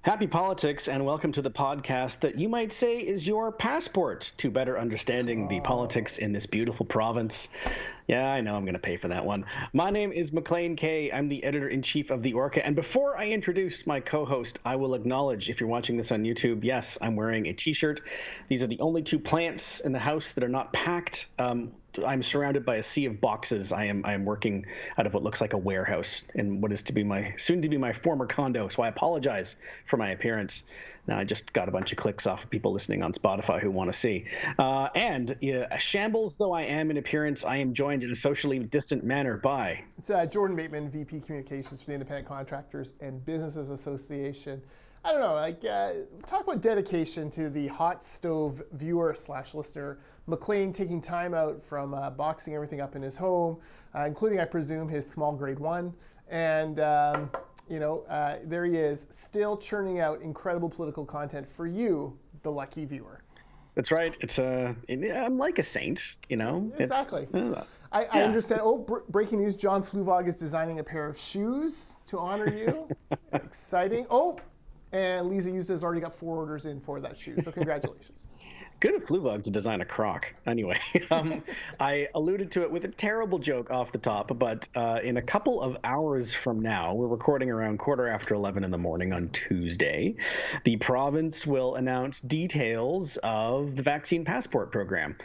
Happy politics, and welcome to the podcast that you might say is your passport to better understanding the politics in this beautiful province. Yeah, I know I'm going to pay for that one. My name is Maclean K. I'm the editor-in-chief of The Orca, and before I introduce my co-host, I will acknowledge, if you're watching this on YouTube, yes, I'm wearing a t-shirt. These are the only two plants in the house that are not packed. I'm surrounded by a sea of boxes. I am working out of what looks like a warehouse in what is to be my soon-to-be-my former condo, so I apologize for my appearance. Now, I just got a bunch of clicks off of people listening on Spotify who want to see. Shambles though I am in appearance, I am joined in a socially distant manner by... It's Jordan Bateman, VP Communications for the Independent Contractors and Businesses Association. I don't know, talk about dedication to the Hotstove viewer/listener. Maclean taking time out from boxing everything up in his home, including, I presume, his small grade 1. And, there he is, still churning out incredible political content for you, the lucky viewer. That's right. I'm like a saint, you know. Exactly. I understand. Breaking news, John Fluvog is designing a pair of shoes to honor you. Exciting. And Lisa Yusa has already got 4 orders in for that shoe, so congratulations. Good of Fluvog to design a croc. Anyway, I alluded to it with a terrible joke off the top, but in a couple of hours from now, we're recording around 11:15 in the morning on Tuesday, the province will announce details of the vaccine passport program.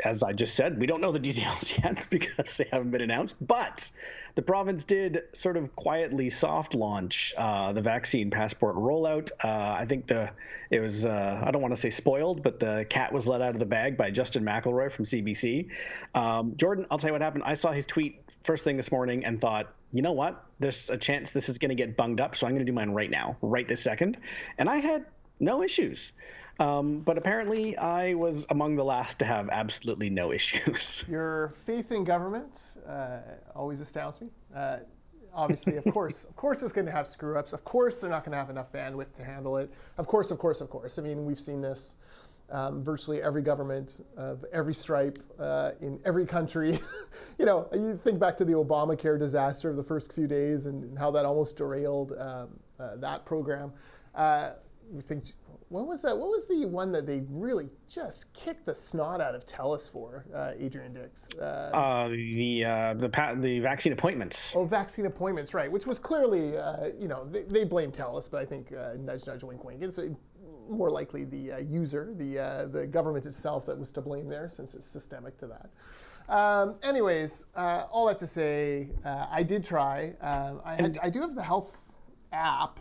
As I just said, we don't know the details yet because they haven't been announced, but the province did sort of quietly soft launch the vaccine passport rollout. I think it was, I don't want to say spoiled, but the cat was let out of the bag by Justin McElroy from CBC. Jordan, I'll tell you what happened. I saw his tweet first thing this morning and thought, you know what? There's a chance this is going to get bunged up, so I'm going to do mine right now, right this second. And I had no issues. But apparently I was among the last to have absolutely no issues. Your faith in government always astounds me. Obviously, of course it's going to have screw-ups. Of course they're not going to have enough bandwidth to handle it. Of course. I mean, we've seen this. Virtually every government of every stripe in every country. You think back to the Obamacare disaster of the first few days and how that almost derailed that program. We think... What was that? What was the one that they really just kicked the snot out of TELUS for, Adrian Dix? The vaccine appointments. Oh, vaccine appointments, right? Which was clearly, they blame TELUS, but I think nudge, nudge, wink, wink. It's more likely the user, the government itself that was to blame there, since it's systemic to that. Anyways, all that to say, I did try. I do have the health app,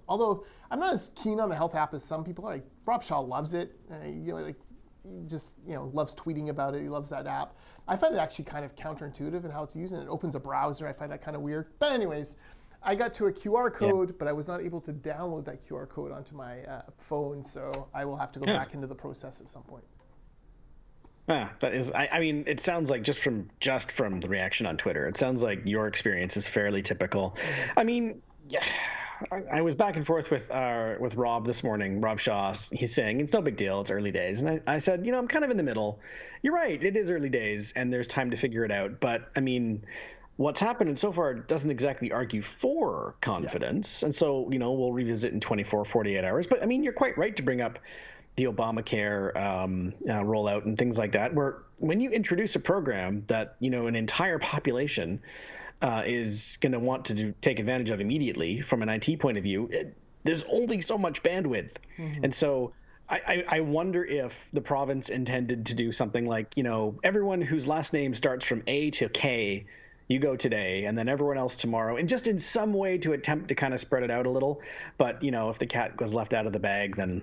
although I'm not as keen on the health app as some people are. Like Rob Shaw loves it. He loves tweeting about it. He loves that app. I find it actually kind of counterintuitive in how it's used, and it opens a browser. I find that kind of weird. But anyways, I got to a QR code, but I was not able to download that QR code onto my phone, so I will have to go back into the process at some point. That is, I mean, it sounds like just from the reaction on Twitter, it sounds like your experience is fairly typical. I mean, yeah, I was back and forth with Rob this morning, Rob Shaw. He's saying it's no big deal, it's early days. And I said, I'm kind of in the middle. You're right, it is early days and there's time to figure it out. But I mean, what's happened so far doesn't exactly argue for confidence. Yeah. And so, we'll revisit in 24, 48 hours. But I mean, you're quite right to bring up the Obamacare rollout and things like that, where when you introduce a program that, an entire population is going to want to take advantage of immediately from an IT point of view, there's only so much bandwidth. Mm-hmm. And so I wonder if the province intended to do something like, everyone whose last name starts from A to K, you go today, and then everyone else tomorrow, and just in some way to attempt to kind of spread it out a little. But, if the cat was left out of the bag, then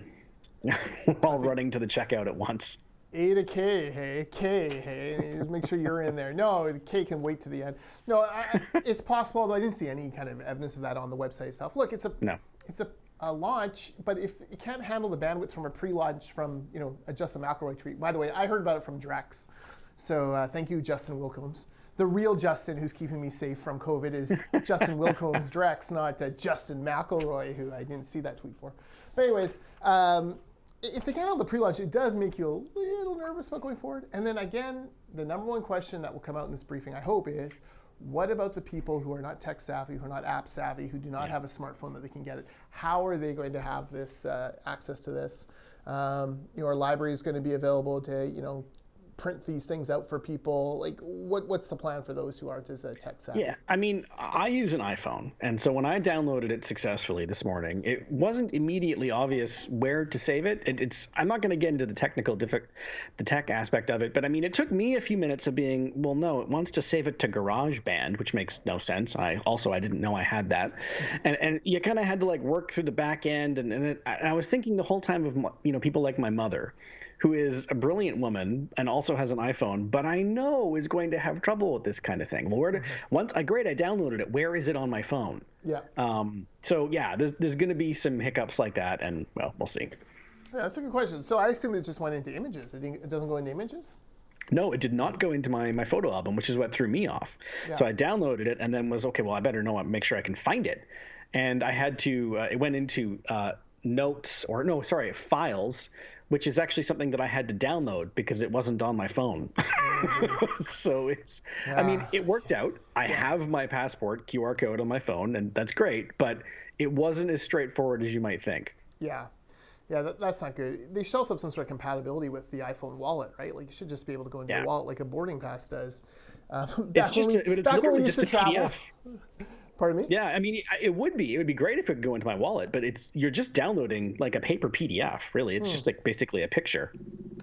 we're all running to the checkout at once. A to K, hey, K, hey, just make sure you're in there. No, the K can wait to the end. No, it's possible, although I didn't see any kind of evidence of that on the website itself. Look, it's a launch, but if it can't handle the bandwidth from a pre-launch from, a Justin McElroy tweet. By the way, I heard about it from Drex. So thank you, Justin Wilcombs. The real Justin who's keeping me safe from COVID is Justin Wilcombs Drex, not Justin McElroy, who I didn't see that tweet for. But anyways, if they can't handle the pre-launch, it does make you a little nervous about going forward. And then again, the number one question that will come out in this briefing, I hope, is What about the people who are not tech savvy, who are not app savvy, who do not have a smartphone that they can get it? How are they going to have this access to this? Our library is going to be available to, print these things out for people. Like, what's the plan for those who aren't as tech savvy? Yeah, I mean, I use an iPhone, and so when I downloaded it successfully this morning, it wasn't immediately obvious where to save it. I'm not going to get into the tech aspect of it, but I mean, it took me a few minutes of being, well, no, it wants to save it to GarageBand, which makes no sense. I didn't know I had that, and you kind of had to like work through the back end, and I was thinking the whole time of people like my mother, who is a brilliant woman and also has an iPhone, but I know is going to have trouble with this kind of thing. Well, I downloaded it. Where is it on my phone? Yeah. So yeah, there's going to be some hiccups like that, and well, we'll see. Yeah, that's a good question. So I assume it just went into images. It doesn't go into images? No, it did not go into my photo album, which is what threw me off. Yeah. So I downloaded it and then was, okay, well, I better make sure I can find it. And I had to, it went into files, which is actually something that I had to download because it wasn't on my phone. So it worked out. I have my passport QR code on my phone, and that's great, but it wasn't as straightforward as you might think. Yeah. Yeah, that's not good. They should also have some sort of compatibility with the iPhone wallet, right? Like, you should just be able to go into your wallet like a boarding pass does. It's literally just a PDF. Pardon me? Yeah, I mean, it would be great if it could go into my wallet, but you're just downloading like a paper PDF, really. It's just like basically a picture.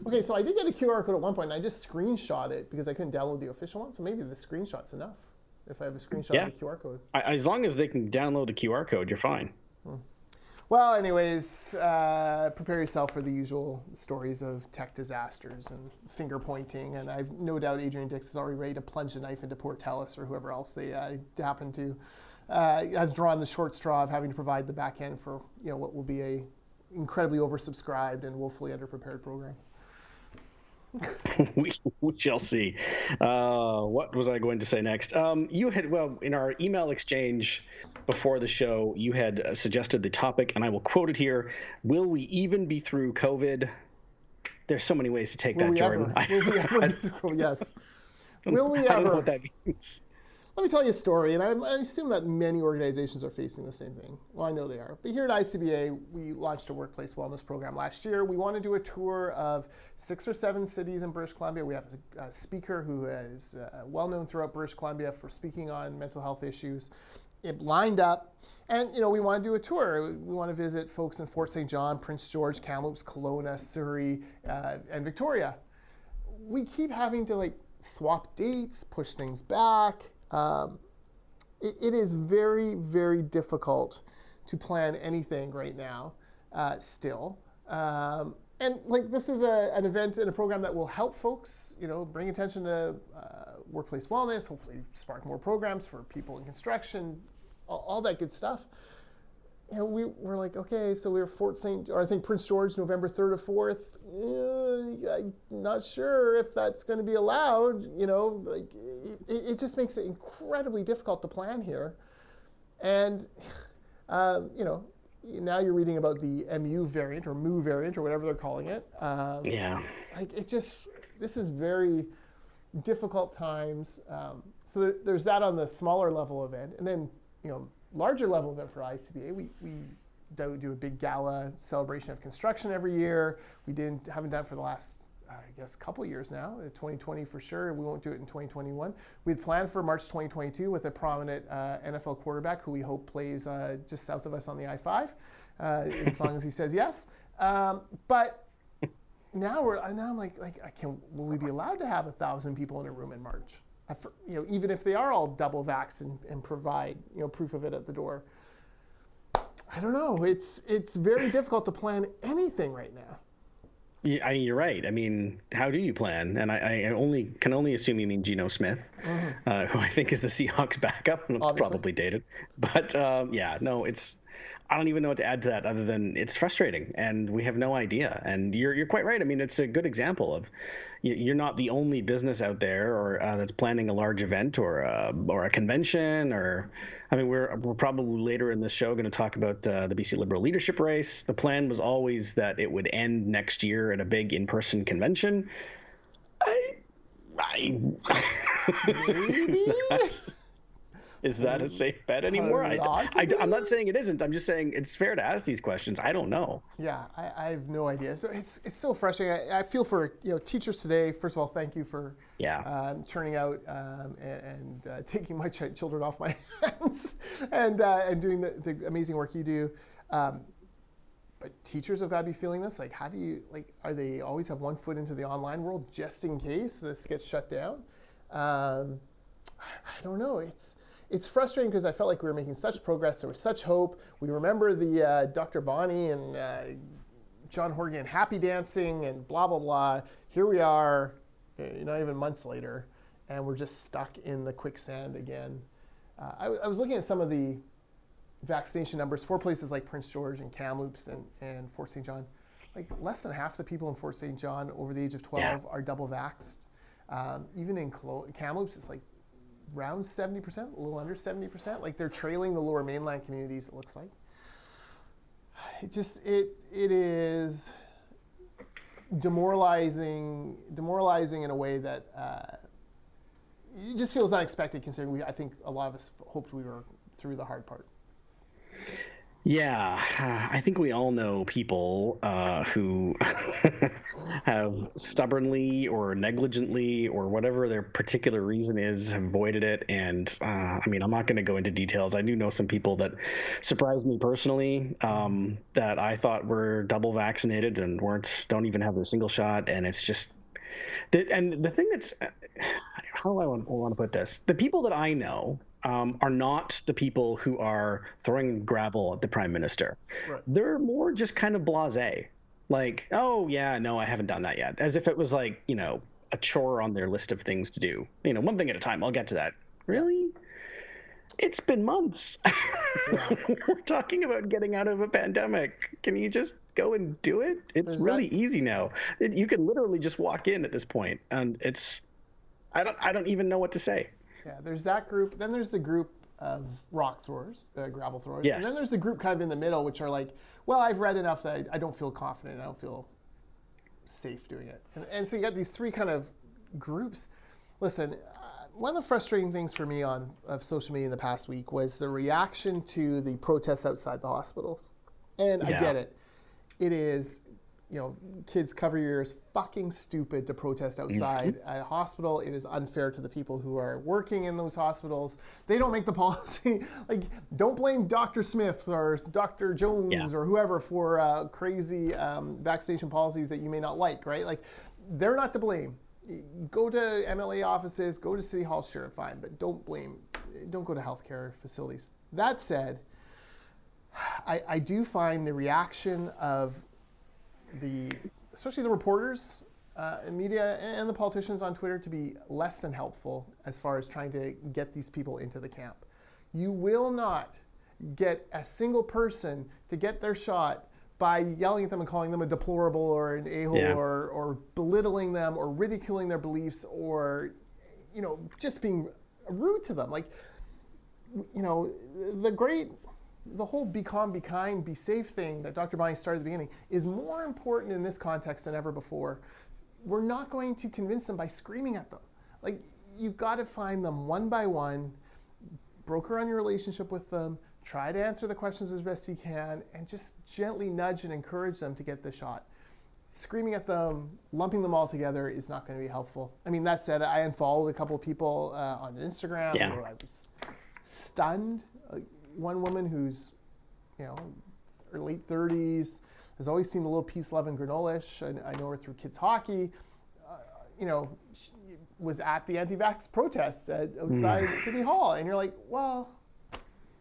Okay, so I did get a QR code at one point, and I just screenshot it because I couldn't download the official one. So maybe the screenshot's enough if I have a screenshot of the QR code. As long as they can download the QR code, you're fine. Well, anyways, prepare yourself for the usual stories of tech disasters and finger pointing, and I've no doubt Adrian Dix is already ready to plunge a knife into poor TELUS or whoever else they happen to has drawn the short straw of having to provide the back end for what will be a incredibly oversubscribed and woefully underprepared program. we shall see. What was I going to say next? In our email exchange before the show, you had suggested the topic, and I will quote it here. Will we even be through COVID? There's so many ways to take that, Jordan. Yes. Will we ever? I don't know what that means. Let me tell you a story, and I assume that many organizations are facing the same thing. Well, I know they are. But here at ICBA, we launched a workplace wellness program last year. We want to do a tour of 6 or 7 cities in British Columbia. We have a speaker who is well known throughout British Columbia for speaking on mental health issues. It lined up, and we want to do a tour. We want to visit folks in Fort St. John, Prince George, Kamloops, Kelowna, Surrey, and Victoria. We keep having to swap dates, push things back. It is very, very difficult to plan anything right now, still. And this is an event and a program that will help folks, bring attention to workplace wellness, hopefully spark more programs for people in construction, all that good stuff. We're like, okay, so we're Prince George, November 3rd or 4th. I'm not sure if that's going to be allowed. It just makes it incredibly difficult to plan here. And, now you're reading about the MU variant or MU variant or whatever they're calling it. This is very difficult times. So there's that on the smaller level event. And then, larger level event for ICBA, we do a big gala celebration of construction every year. We haven't done it for the last, couple of years now, 2020 for sure. We won't do it in 2021. We had planned for March 2022 with a prominent NFL quarterback who we hope plays just south of us on the I-5, as long as he says yes. But now I'm like, will we be allowed to have 1,000 people in a room in March? Even if they are all double vaxxed and provide proof of it at the door. I don't know. It's very difficult to plan anything right now. Yeah, you're right. I mean, how do you plan? And I can only assume you mean Geno Smith, who I think is the Seahawks backup. Probably dated, but I don't even know what to add to that other than it's frustrating and we have no idea. And you're quite right. I mean, it's a good example of you're not the only business out there or that's planning a large event or a convention we're probably later in this show going to talk about the BC Liberal leadership race. The plan was always that it would end next year at a big in-person convention. Maybe? Is that a safe bet anymore? I'm not saying it isn't. I'm just saying it's fair to ask these questions. I don't know. Yeah, I have no idea. So it's so frustrating. I feel for teachers today. First of all, thank you for turning out and taking my children off my hands and doing the amazing work you do. But teachers have got to be feeling this. Like, how do you are they always have one foot into the online world just in case this gets shut down? I don't know. It's frustrating because I felt like we were making such progress. There was such hope. We remember the Dr. Bonnie and John Horgan happy dancing and blah, blah, blah. Here we are, not even months later, and we're just stuck in the quicksand again. I was looking at some of the vaccination numbers for places like Prince George and Kamloops and Fort St. John. Like less than half the people in Fort St. John over the age of 12 are double vaxxed. Even in Kamloops, it's like around 70%, a little under 70%. Like they're trailing the lower mainland communities, it looks like. It is demoralizing in a way that it just feels unexpected considering I think a lot of us hoped we were through the hard part. Yeah, I think we all know people who have stubbornly or negligently or whatever their particular reason is avoided it. And I'm not going to go into details. I do know some people that surprised me personally that I thought were double vaccinated and don't even have their single shot. And it's just and the thing that's how do I want to put this? The people that I know are not the people who are throwing gravel at the prime minister. Right. They're more just kind of blasé. Like, oh, yeah, no, I haven't done that yet. As if it was like, a chore on their list of things to do. One thing at a time. I'll get to that. Really? It's been months. Yeah. We're talking about getting out of a pandemic. Can you just go and do it? It's really easy now. You can literally just walk in at this point, and I don't even know what to say. Yeah, there's that group. Then there's the group of rock throwers, gravel throwers. Yes. And then there's the group kind of in the middle, which are like, well, I've read enough that I don't feel confident. I don't feel safe doing it. And so you got these three kind of groups. Listen, one of the frustrating things for me of social media in the past week was the reaction to the protests outside the hospitals. And I get it. It is, kids cover your ears, fucking stupid to protest outside a hospital. It is unfair to the people who are working in those hospitals. They don't make the policy. Like, don't blame Dr. Smith or Dr. Jones or whoever for crazy vaccination policies that you may not like, right? Like, they're not to blame. Go to MLA offices, go to City Hall, sure, fine, but don't go to healthcare facilities. That said, I do find the reaction of especially the reporters and media and the politicians on Twitter to be less than helpful as far as trying to get these people into the camp. You will not get a single person to get their shot by yelling at them and calling them a deplorable or an a-hole or belittling them or ridiculing their beliefs or, just being rude to them. Like, the whole be calm, be kind, be safe thing that Dr. Bonnie started at the beginning is more important in this context than ever before. We're not going to convince them by screaming at them. Like, you've got to find them one by one, broker on your relationship with them, try to answer the questions as best you can, and just gently nudge and encourage them to get the shot. Screaming at them, lumping them all together is not going to be helpful. I mean, that said, I unfollowed a couple of people on Instagram who I was stunned. One woman who's, her late 30s, has always seemed a little peace-loving granola-ish. I know her through kids hockey. She was at the anti-vax protests outside City Hall, and you're like, well,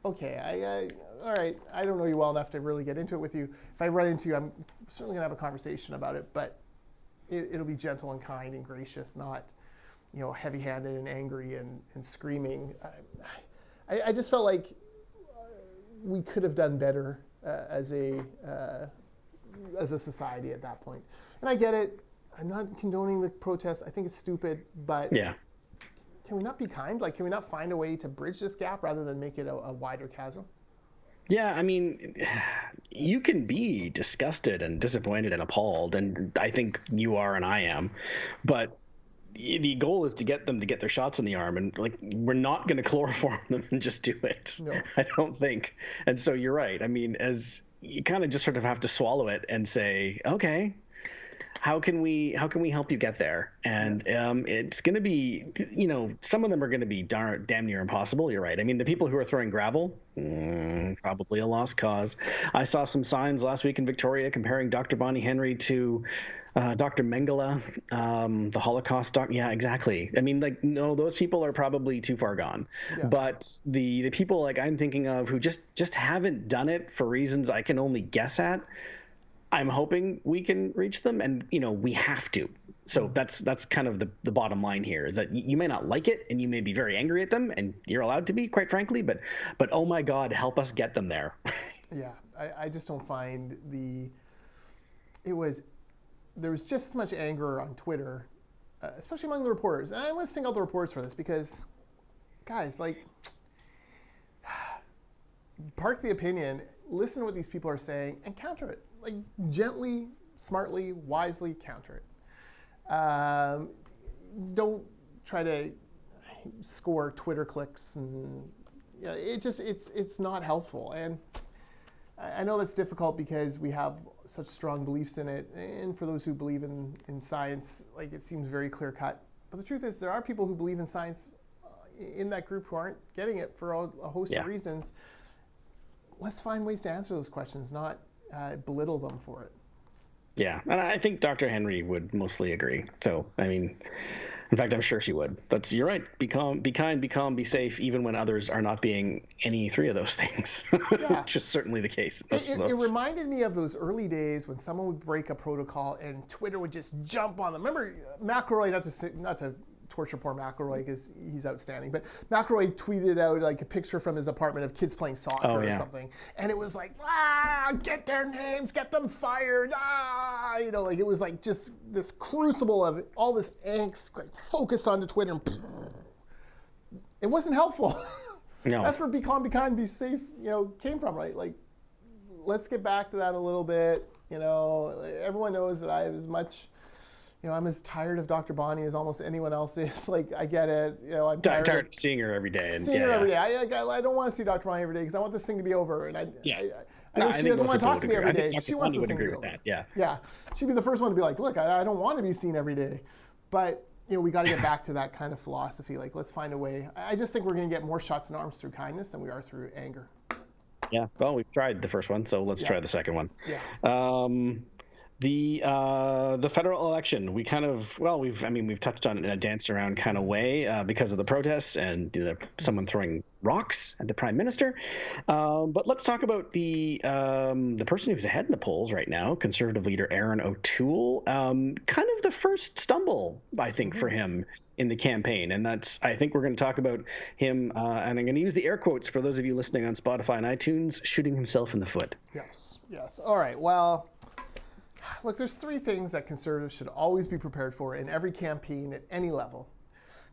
okay, all right. I don't know you well enough to really get into it with you. If I run into you, I'm certainly gonna have a conversation about it, but it'll be gentle and kind and gracious, not, heavy-handed and angry and screaming. I just felt like we could have done better as a society at that point. And I get it. I'm not condoning the protests. I think it's stupid, but can we not be kind? Like, can we not find a way to bridge this gap rather than make it a wider chasm? Yeah, I mean, you can be disgusted and disappointed and appalled, and I think you are and I am, but the goal is to get them to get their shots in the arm, and like we're not going to chloroform them and just do it. No. I don't think. And so you're right. I mean, as you kind of just sort of have to swallow it and say, okay, how can we help you get there? And it's going to be, some of them are going to be damn near impossible. You're right. I mean, the people who are throwing gravel, probably a lost cause. I saw some signs last week in Victoria comparing Dr. Bonnie Henry to Dr. Mengele, the Holocaust doc. Yeah, exactly. I mean, like, no, those people are probably too far gone. Yeah. But the people like I'm thinking of who just haven't done it for reasons I can only guess at, I'm hoping we can reach them, and we have to. So that's kind of the bottom line here, is that you may not like it and you may be very angry at them, and you're allowed to be, quite frankly, but oh my God, help us get them there. Yeah, I just don't find there was just as much anger on Twitter, especially among the reporters. And I want to single out the reporters for this because, guys, like, park the opinion, listen to what these people are saying, and counter it. Like, gently, smartly, wisely counter it. Don't try to score Twitter clicks, and it's not helpful. And I know that's difficult because we have such strong beliefs in it, and for those who believe in science, like, it seems very clear cut. But the truth is, there are people who believe in science in that group who aren't getting it for a host of reasons. Let's find ways to answer those questions, not belittle them for it. Yeah, and I think Dr. Henry would mostly agree. So, I mean, in fact, I'm sure she would. You're right. Be calm, be kind, be calm, be safe, even when others are not being any three of those things, which is certainly the case. It reminded me of those early days when someone would break a protocol and Twitter would just jump on them. Remember McElroy, not to torture poor McElroy because he's outstanding, but McElroy tweeted out like a picture from his apartment of kids playing soccer or something, and it was like, get their names, get them fired, like it was like just this crucible of all this angst like focused onto Twitter, and it wasn't helpful. No. That's where be calm, be kind, be safe, came from, right? Like, let's get back to that a little bit. Everyone knows that I have as much. I'm as tired of Dr. Bonnie as almost anyone else is. Like, I get it. I'm tired of seeing her every day. Seeing her every day. I don't want to see Dr. Bonnie every day because I want this thing to be over. And I know she doesn't want to talk to me every day. She wants this thing to be over. Yeah. She'd be the first one to be like, look, I don't want to be seen every day. But, we got to get back to that kind of philosophy. Like, let's find a way. I just think we're going to get more shots in arms through kindness than we are through anger. Yeah. Well, we've tried the first one, so let's try the second one. Yeah. The federal election, we've touched on it in a dance around kind of way because of the protests and someone throwing rocks at the prime minister. But let's talk about the person who's ahead in the polls right now, Conservative leader Erin O'Toole. Kind of the first stumble, I think, for him in the campaign. And I think we're going to talk about him, and I'm going to use the air quotes for those of you listening on Spotify and iTunes, shooting himself in the foot. Yes. All right. Well, look, there's three things that conservatives should always be prepared for in every campaign at any level.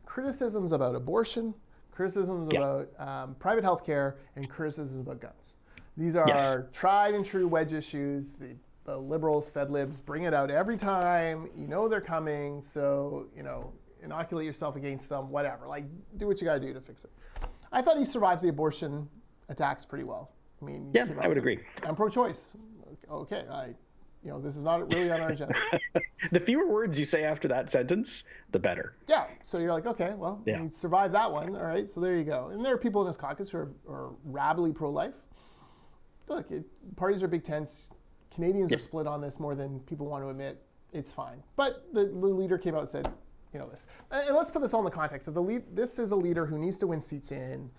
Criticisms about abortion, criticisms about private health care, and criticisms about guns. These are tried and true wedge issues. The liberals, Fed libs, bring it out every time. They're coming, so, inoculate yourself against them, whatever. Like, do what you got to do to fix it. I thought he survived the abortion attacks pretty well. I mean, I would agree. I'm pro-choice. Okay, this is not really on our agenda. The fewer words you say after that sentence, the better. Yeah. So you're like, okay, well, he survived that one. All right. So there you go. And there are people in his caucus who are rabidly pro-life. Look, parties are big tents. Canadians are split on this more than people want to admit. It's fine. But the leader came out and said, this. And let's put this all in the context of this is a leader who needs to win seats in,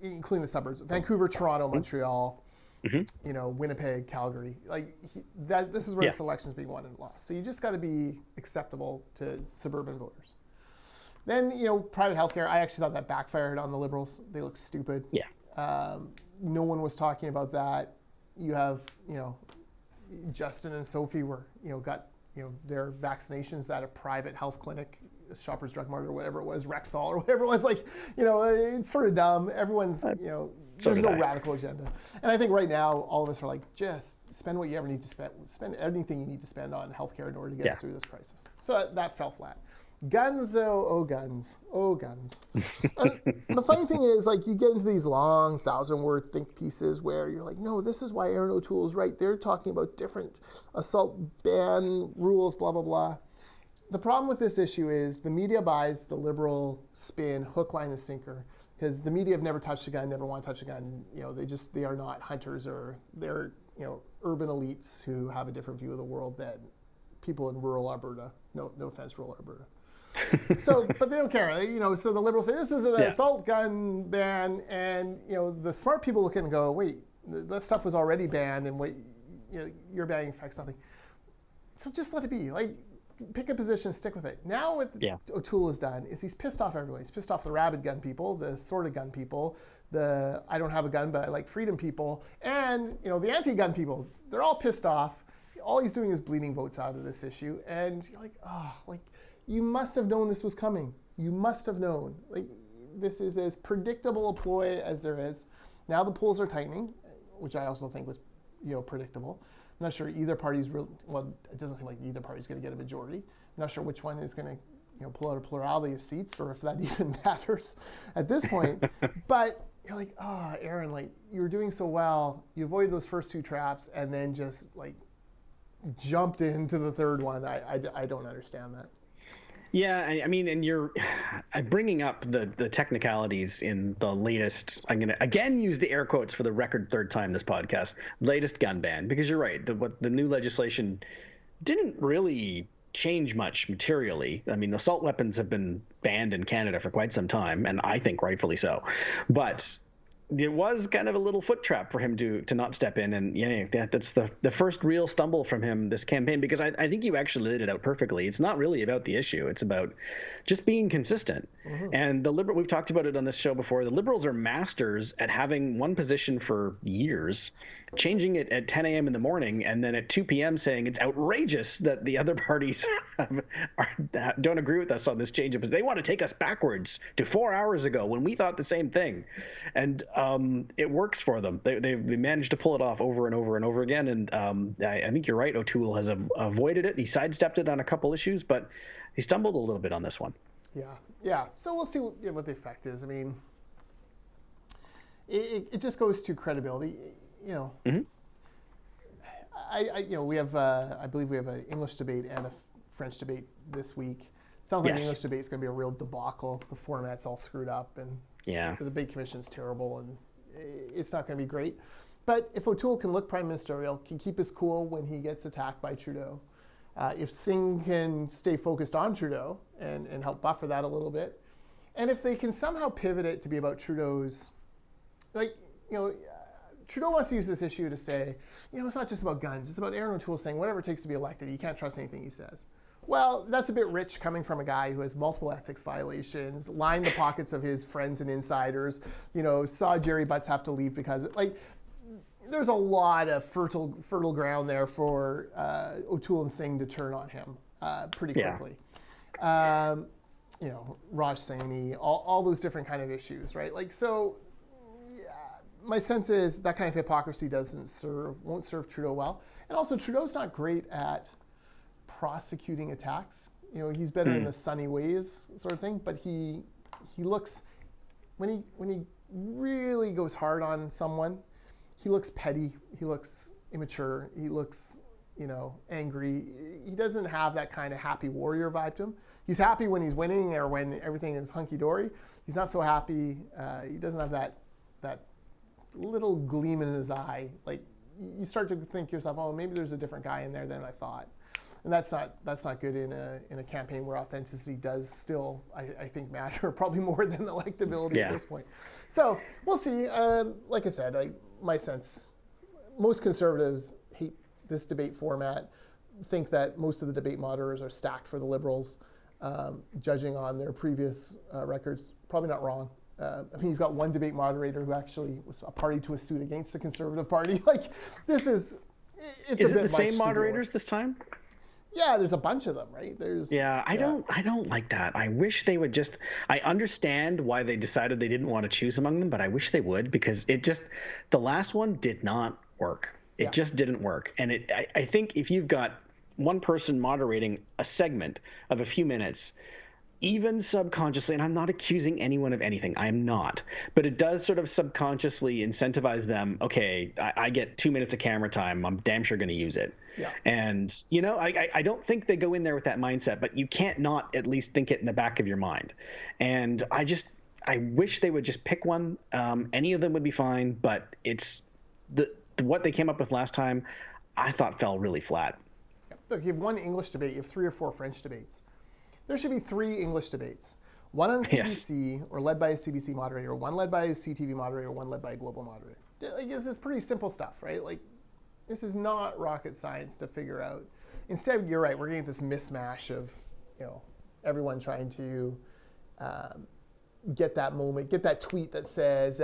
including the suburbs, Vancouver, Toronto, Montreal. Winnipeg, Calgary, this is where this election is being won and lost. So you just got to be acceptable to suburban voters. Then, private healthcare, I actually thought that backfired on the Liberals. They look stupid. Yeah. No one was talking about that. You have, Justin and Sophie got their vaccinations at a private health clinic, Shoppers Drug Mart or whatever it was, Rexall or whatever it was. Like, it's sort of dumb. Everyone's, there's no radical agenda. And I think right now, all of us are like, just spend what you ever need to spend. Spend anything you need to spend on healthcare in order to get us through this crisis. So that fell flat. Guns, oh guns. And the funny thing is, like, you get into these long 1,000-word think pieces where you're like, no, this is why Erin O'Toole is right. They're talking about different assault ban rules, blah, blah, blah. The problem with this issue is the media buys the liberal spin, hook, line, and sinker, because the media have never touched a gun, never want to touch a gun. You know, they are not hunters, or they're, you know, urban elites who have a different view of the world than people in rural Alberta. No offense, rural Alberta. So, but they don't care, you know. So the liberals say this is an assault gun ban, and you know the smart people look at it and go, "Wait, that stuff was already banned, and wait, you know, your banning affects nothing." So just let it be. Like, pick a position, stick with it. Now what O'Toole has done is he's pissed off everyone. He's pissed off the rabid gun people, the sort of gun people, the I don't have a gun but I like freedom people, and you know the anti-gun people. They're all pissed off. All he's doing is bleeding votes out of this issue, and you're like, oh, like. You must have known this was coming. You must have known. Like, this is as predictable a ploy as there is. Now the polls are tightening, which I also think was, you know, predictable. I'm not sure either party's really, well, it doesn't seem like either party's going to get a majority. I'm not sure which one is going to, you know, pull out a plurality of seats, or if that even matters at this point. But you're like, oh, Erin, like, you were doing so well. You avoided those first two traps and then just like jumped into the third one. I don't understand that. Yeah, I mean, and you're bringing up the technicalities in the latest, I'm going to again use the air quotes for the record third time this podcast, latest gun ban, because you're right, the new legislation didn't really change much materially. I mean, assault weapons have been banned in Canada for quite some time, and I think rightfully so. But it was kind of a little foot trap for him to not step in, and that's the first real stumble from him this campaign, because I think you actually laid it out perfectly. It's not really about the issue; it's about just being consistent. Mm-hmm. And we've talked about it on this show before. The Liberals are masters at having one position for years, changing it at 10 a.m. in the morning, and then at 2 p.m. saying it's outrageous that the other parties don't agree with us on this change. They want to take us backwards to 4 hours ago when we thought the same thing. And it works for them. They managed to pull it off over and over and over again. And I think you're right. O'Toole has avoided it. He sidestepped it on a couple issues, but he stumbled a little bit on this one. Yeah. So we'll see what the effect is. I mean, it just goes to credibility. You know, mm-hmm. We have, I believe we have an English debate and a French debate this week. Sounds like the English debate is going to be a real debacle. The format's all screwed up, and the debate commission's terrible, and it's not going to be great. But if O'Toole can look prime ministerial, can keep his cool when he gets attacked by Trudeau, if Singh can stay focused on Trudeau and help buffer that a little bit, and if they can somehow pivot it to be about Trudeau's, Trudeau wants to use this issue to say, it's not just about guns. It's about Erin O'Toole saying whatever it takes to be elected. You can't trust anything he says. Well, that's a bit rich coming from a guy who has multiple ethics violations, lined the pockets of his friends and insiders, saw Jerry Butts have to leave because, there's a lot of fertile ground there for O'Toole and Singh to turn on him pretty quickly. Raj Saini, all those different kind of issues, right? My sense is that kind of hypocrisy won't serve Trudeau well. And also, Trudeau's not great at prosecuting attacks. He's better in the sunny ways sort of thing, but he looks, when he really goes hard on someone, he looks petty, he looks immature, he looks, angry. He doesn't have that kind of happy warrior vibe to him. He's happy when he's winning or when everything is hunky-dory. He's not so happy. He doesn't have that little gleam in his eye. You start to think to yourself, oh, maybe there's a different guy in there than I thought. And that's not good in a campaign where authenticity does still, I think, matter probably more than electability at this point. So we'll see. Like I said, my sense, most conservatives hate this debate format, think that most of the debate moderators are stacked for the Liberals, judging on their previous records. Probably not wrong. You've got one debate moderator who actually was a party to a suit against the Conservative Party. It's a bit much. Is it the same moderators this time? Yeah, there's a bunch of them, right? I don't like that. I wish they would just. I understand why they decided they didn't want to choose among them, but I wish they would, because the last one did not work. It just didn't work. And I think if you've got one person moderating a segment of a few minutes, even subconsciously, and I'm not accusing anyone of anything, I'm not, but it does sort of subconsciously incentivize them. Okay, I get 2 minutes of camera time. I'm damn sure going to use it. Yeah. And, I don't think they go in there with that mindset, but you can't not at least think it in the back of your mind. And I wish they would just pick one. Any of them would be fine, but it's what they came up with last time, I thought fell really flat. Look, you have one English debate, you have 3 or 4 French debates. There should be 3 English debates. One on CBC, or led by a CBC moderator, one led by a CTV moderator, one led by a global moderator. Like, this is pretty simple stuff, right? Like, this is not rocket science to figure out. Instead, you're right, we're getting this mismatch of, everyone trying to get that moment, get that tweet that says,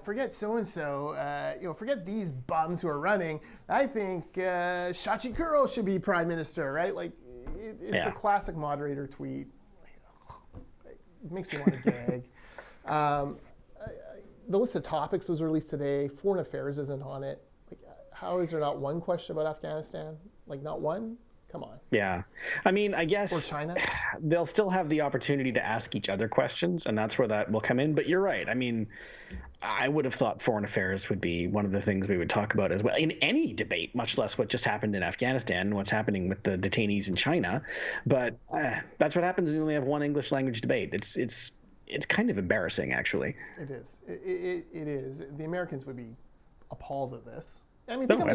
forget so-and-so, forget these bums who are running. I think Shachi Kurl should be prime minister, right? Like, it's a classic moderator tweet. It makes me want to gag. The list of topics was released today. Foreign affairs isn't on it. Like, how is there not one question about Afghanistan? Like, not one? Come on. Yeah. I mean, I guess or China. They'll still have the opportunity to ask each other questions, and that's where that will come in. But you're right. I mean, I would have thought foreign affairs would be one of the things we would talk about as well in any debate, much less what just happened in Afghanistan and what's happening with the detainees in China. But that's what happens when you only have one English language debate. It's kind of embarrassing, actually. It is. It is. The Americans would be appalled at this. I mean, think how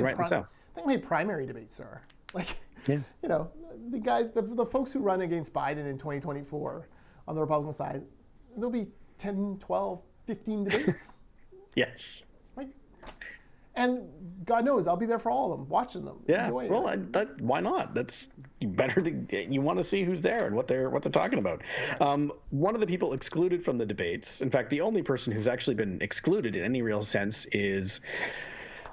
many primary debates there are. Like, the guys, the folks who run against Biden in 2024 on the Republican side, there'll be 10, 12, 15 debates. Yes. Like, and God knows I'll be there for all of them, watching them, enjoying it. Why not? That's better. You want to see who's there and what they're talking about. Exactly. One of the people excluded from the debates, in fact, the only person who's actually been excluded in any real sense is.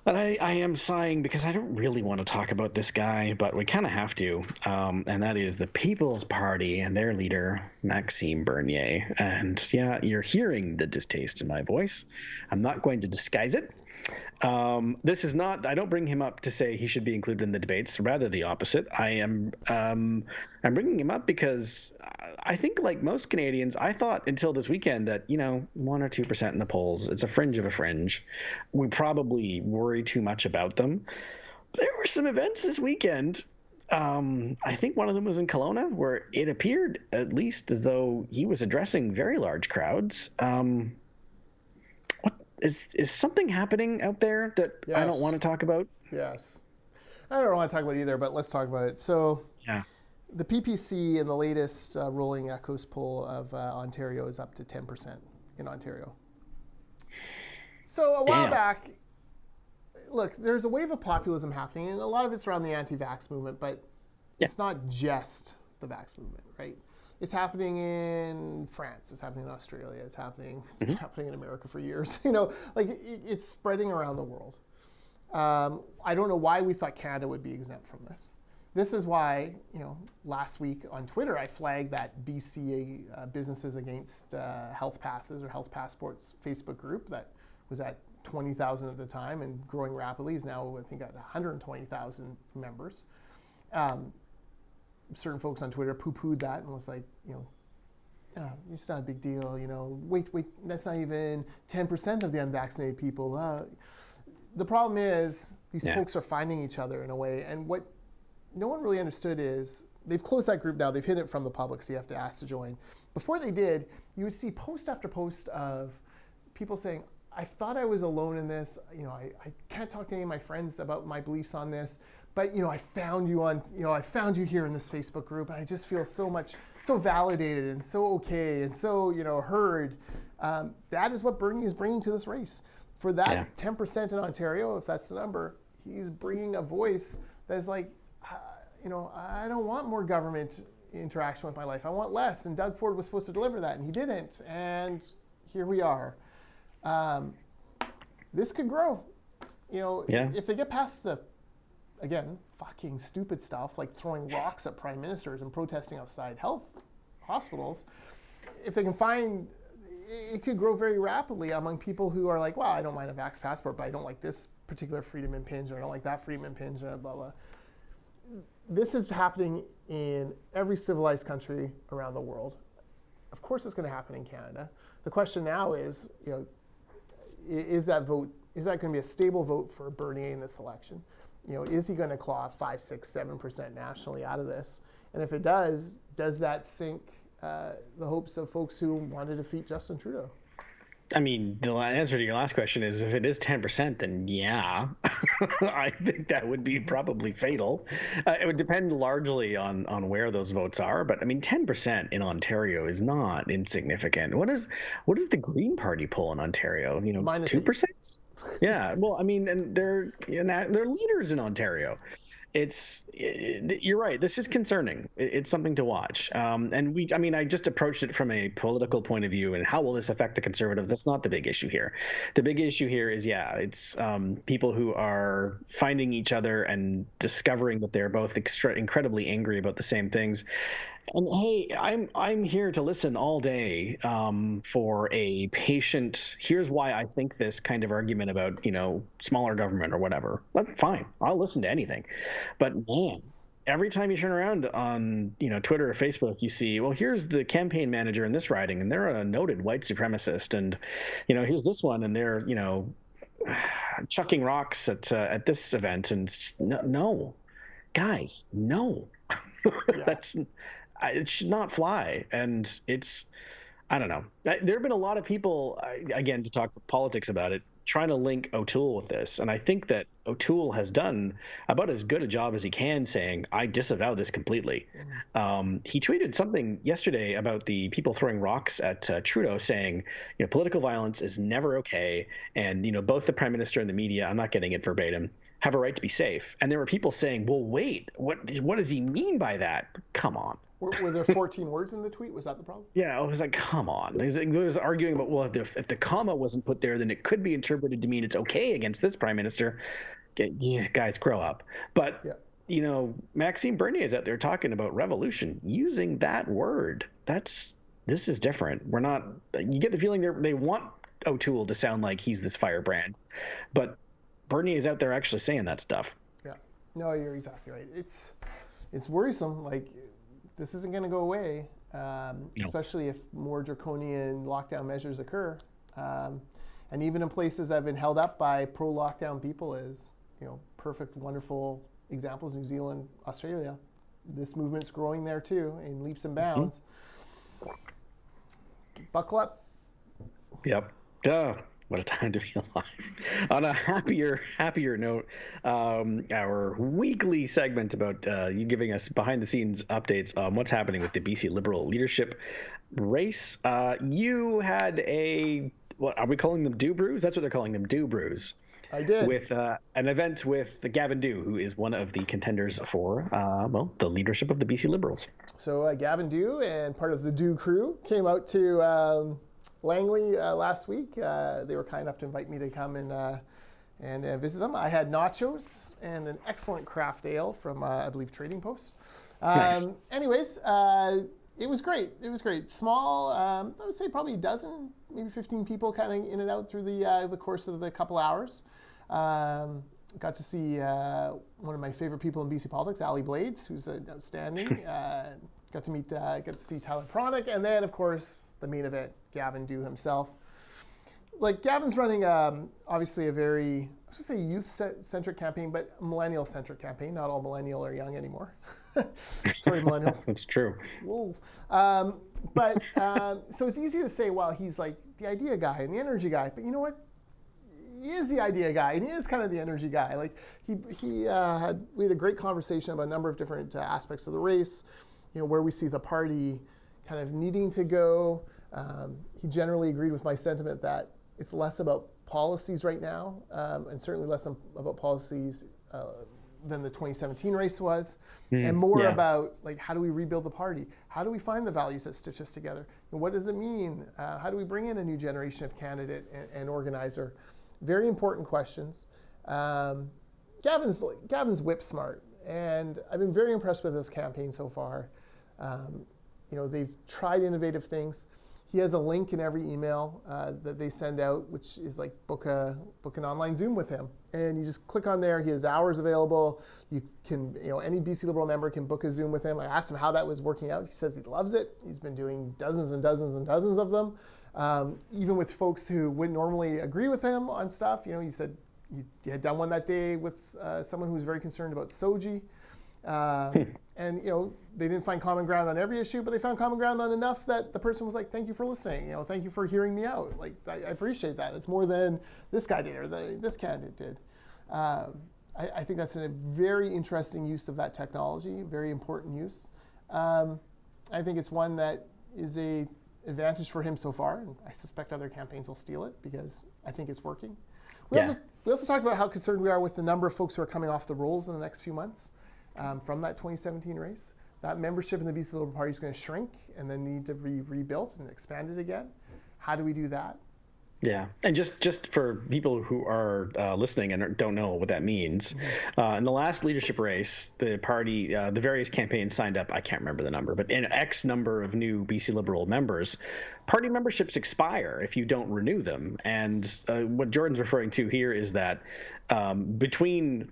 And I am sighing because I don't really want to talk about this guy, but we kind of have to. And that is the People's Party and their leader, Maxime Bernier. And you're hearing the distaste in my voice. I'm not going to disguise it. This is not. I don't bring him up to say he should be included in the debates. Rather, the opposite. I'm bringing him up because I think, like most Canadians, I thought until this weekend that 1 or 2% in the polls. It's a fringe of a fringe. We probably worry too much about them. There were some events this weekend. I think one of them was in Kelowna, where it appeared at least as though he was addressing very large crowds. Is something happening out there that I don't want to talk about? Yes. I don't want to talk about it either, but let's talk about it. So the PPC in the latest rolling Echoes poll of Ontario is up to 10% in Ontario. So a while back, look, there's a wave of populism happening, and a lot of it's around the anti-vax movement, but it's not just the vax movement, right? It's happening in France. It's happening in Australia. It's happening in America for years. It's spreading around the world. I don't know why we thought Canada would be exempt from this. This is why, last week on Twitter, I flagged that BCA Businesses Against Health Passes or Health Passports Facebook group that was at 20,000 at the time and growing rapidly, is now, I think, at 120,000 members. Certain folks on Twitter poo-pooed that and was like, it's not a big deal, wait, that's not even 10% of the unvaccinated people. The problem is these folks are finding each other in a way, and what no one really understood is they've closed that group now. They've hidden it from the public, so you have to ask to join. Before they did, you would see post after post of people saying, I thought I was alone in this. I can't talk to any of my friends about my beliefs on this. But I found you I found you here in this Facebook group, and I just feel so validated and so okay and so heard. That is what Bernie is bringing to this race. For that 10% in Ontario, if that's the number, he's bringing a voice that's like, I don't want more government interaction with my life. I want less. And Doug Ford was supposed to deliver that, and he didn't. And here we are. This could grow. If they get past again, fucking stupid stuff like throwing rocks at prime ministers and protesting outside health hospitals, if they can find, it could grow very rapidly among people who are like, well, I don't mind a vax passport, but I don't like this particular freedom impinged, or I don't like that freedom impinged, blah, blah. This is happening in every civilized country around the world. Of course it's going to happen in Canada. The question now is, is that going to be a stable vote for Bernier in this election? Is he going to claw 5, 6, 7% nationally out of this? And if it does that sink the hopes of folks who want to defeat Justin Trudeau? I mean, the answer to your last question is, if it is 10%, then yeah, I think that would be probably fatal. It would depend largely on where those votes are, but I mean, 10% in Ontario is not insignificant. What is the Green Party poll in Ontario? Minus 2%. Yeah, well, I mean, and they're leaders in Ontario. You're right. This is concerning. It's something to watch. And I just approached it from a political point of view, and how will this affect the Conservatives? That's not the big issue here. The big issue here is, it's people who are finding each other and discovering that they're both incredibly angry about the same things. And hey, I'm here to listen all day for a patient. Here's why I think this kind of argument about smaller government or whatever. That's fine. I'll listen to anything. But man, every time you turn around on Twitter or Facebook, you see, well, here's the campaign manager in this riding, and they're a noted white supremacist, and here's this one, and they're chucking rocks at this event, and no, guys, no, Yeah. It should not fly. And I don't know. There have been a lot of people, again, to talk politics about it, trying to link O'Toole with this. And I think that O'Toole has done about as good a job as he can saying, I disavow this completely. He tweeted something yesterday about the people throwing rocks at Trudeau, saying, political violence is never okay. And, both the prime minister and the media, I'm not getting it verbatim, have a right to be safe. And there were people saying, well, wait, what does he mean by that? Come on. Were there 14 words in the tweet? Was that the problem? Yeah, I was like, come on. He was arguing about, well, if the comma wasn't put there, then it could be interpreted to mean it's okay against this prime minister. Yeah, guys, grow up. But, Maxime Bernier is out there talking about revolution, using that word. This is different. You get the feeling they want O'Toole to sound like he's this firebrand. But Bernier is out there actually saying that stuff. Yeah. No, you're exactly right. It's worrisome. Like, this isn't going to go away, especially if more draconian lockdown measures occur. And even in places that have been held up by pro-lockdown people as, perfect, wonderful examples, New Zealand, Australia, this movement's growing there too in leaps and bounds. Buckle up. Yep. What a time to be alive. On a happier note, our weekly segment about you giving us behind-the-scenes updates on what's happening with the BC Liberal leadership race. You had what are we calling them? Dew brews? That's what they're calling them, Dew brews. I did. With an event with Gavin Dew, who is one of the contenders for, the leadership of the BC Liberals. So Gavin Dew and part of the Dew crew came out to Langley last week. They were kind enough to invite me to come and visit them. I had nachos and an excellent craft ale from, I believe, Trading Post. Nice. Anyways, it was great. It was great. Small, I would say probably a dozen, maybe 15 people kind of in and out through the course of the couple hours. Got to see one of my favorite people in BC politics, Ali Blades, who's outstanding. Got to see Tyler Pronick, and then, of course, the main event, Gavin Dew himself. Like, Gavin's running, obviously, a very, I was going to say youth-centric campaign, but millennial-centric campaign. Not all millennial are young anymore. Sorry, millennials. That's true. Whoa. So it's easy to say, well, he's like the idea guy and the energy guy. But you know what? He is the idea guy, and he is kind of the energy guy. Like, we had a great conversation about a number of different aspects of the race, where we see the party kind of needing to go. He generally agreed with my sentiment that it's less about policies right now, and certainly less about policies than the 2017 race was, and more about, like, how do we rebuild the party? How do we find the values that stitch us together? And what does it mean? How do we bring in a new generation of candidate and organizer? Very important questions. Gavin's whip smart, and I've been very impressed with his campaign so far. They've tried innovative things. He has a link in every email that they send out, which is like book an online Zoom with him, and you just click on there. He has hours available. You can, any BC Liberal member can book a Zoom with him. I asked him how that was working out. He says he loves it. He's been doing dozens and dozens and dozens of them, even with folks who wouldn't normally agree with him on stuff. He said he had done one that day with someone who was very concerned about Soji. And they didn't find common ground on every issue, but they found common ground on enough that the person was like, "Thank you for listening. Thank you for hearing me out. Like, I appreciate that. It's more than this guy did or this candidate did." I think that's a very interesting use of that technology, very important use. I think it's one that is a advantage for him so far, and I suspect other campaigns will steal it because I think it's working. We also talked about how concerned we are with the number of folks who are coming off the rolls in the next few months. From that 2017 race. That membership in the BC Liberal Party is going to shrink and then need to be rebuilt and expanded again. How do we do that? Yeah, and just for people who are listening and don't know what that means, in the last leadership race, the party, the various campaigns signed up, I can't remember the number, but an X number of new BC Liberal members. Party memberships expire if you don't renew them. And what Jordan's referring to here is that between,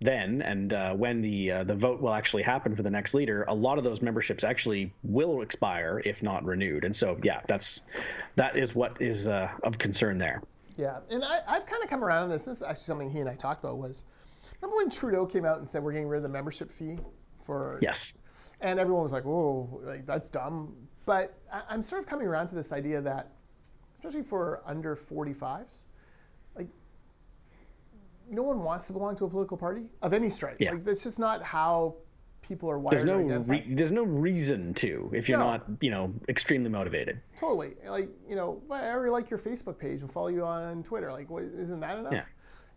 then and when the vote will actually happen for the next leader, a lot of those memberships actually will expire if not renewed. And so, that is what is of concern there. Yeah, and I've kind of come around on this. This is actually something he and I talked about was, remember when Trudeau came out and said we're getting rid of the membership fee for... Yes. And everyone was like, "Oh, that's dumb." But I'm sort of coming around to this idea that, especially for under 45s, like, no one wants to belong to a political party of any stripe. Yeah. Like, that's just not how people are wired to identify. There's no reason to if you're not, extremely motivated. Totally. Like, I already like your Facebook page and follow you on Twitter. Like, isn't that enough? Yeah.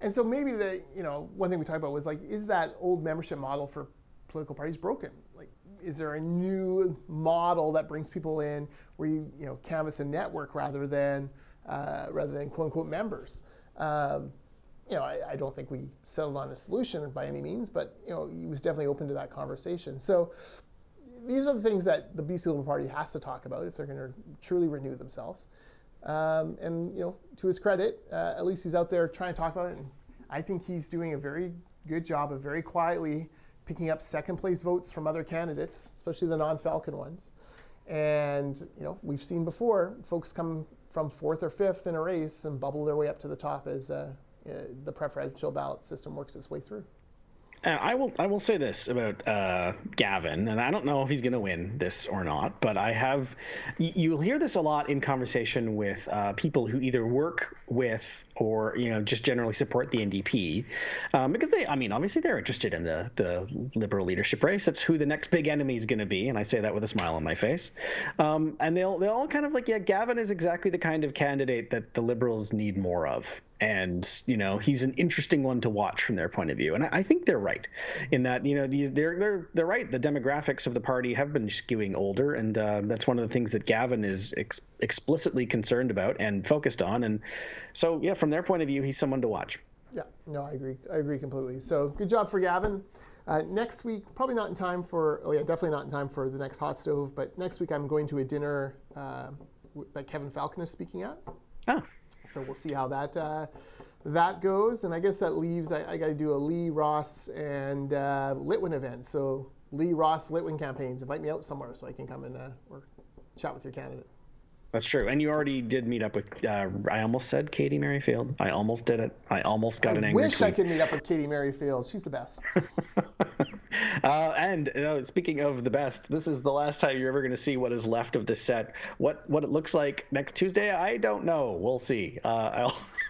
And so maybe one thing we talked about was like, is that old membership model for political parties broken? Like, is there a new model that brings people in where you canvass a network rather than quote unquote members? I don't think we settled on a solution by any means, but he was definitely open to that conversation. So these are the things that the BC Liberal Party has to talk about if they're going to truly renew themselves. And to his credit, at least he's out there trying to talk about it. And I think he's doing a very good job of very quietly picking up second place votes from other candidates, especially the non-Falcon ones. And we've seen before folks come from fourth or fifth in a race and bubble their way up to the top as the preferential ballot system works its way through. I will say this about Gavin, and I don't know if he's going to win this or not, but you'll hear this a lot in conversation with people who either work with or just generally support the NDP, because obviously they're interested in the Liberal leadership race. That's who the next big enemy is going to be, and I say that with a smile on my face. And they'll all kind of like, Gavin is exactly the kind of candidate that the Liberals need more of. And he's an interesting one to watch from their point of view, and I think they're right in that they're right. The demographics of the party have been skewing older, and that's one of the things that Gavin is explicitly concerned about and focused on. And so, from their point of view, he's someone to watch. Yeah, no, I agree completely. So good job for Gavin. Next week, probably not in time for. Oh yeah, definitely not in time for the next Hotstove. But next week, I'm going to a dinner that Kevin Falcon is speaking at. Oh. So we'll see how that goes, and I guess that leaves I got to do a Lee, Ross, and Litwin event. So Lee, Ross, Litwin campaigns. Invite me out somewhere so I can come and or chat with your candidate. That's true, and you already did meet up with. I almost said Katie Merrifield. I almost did it. I almost got an angry tweet. I wish I could meet up with Katie Merrifield. She's the best. And speaking of the best, this is the last time you're ever going to see what is left of this set. What it looks like next Tuesday, I don't know. We'll see.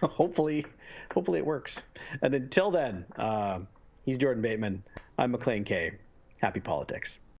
Hopefully it works. And until then, he's Jordan Bateman. I'm Maclean K. Happy politics.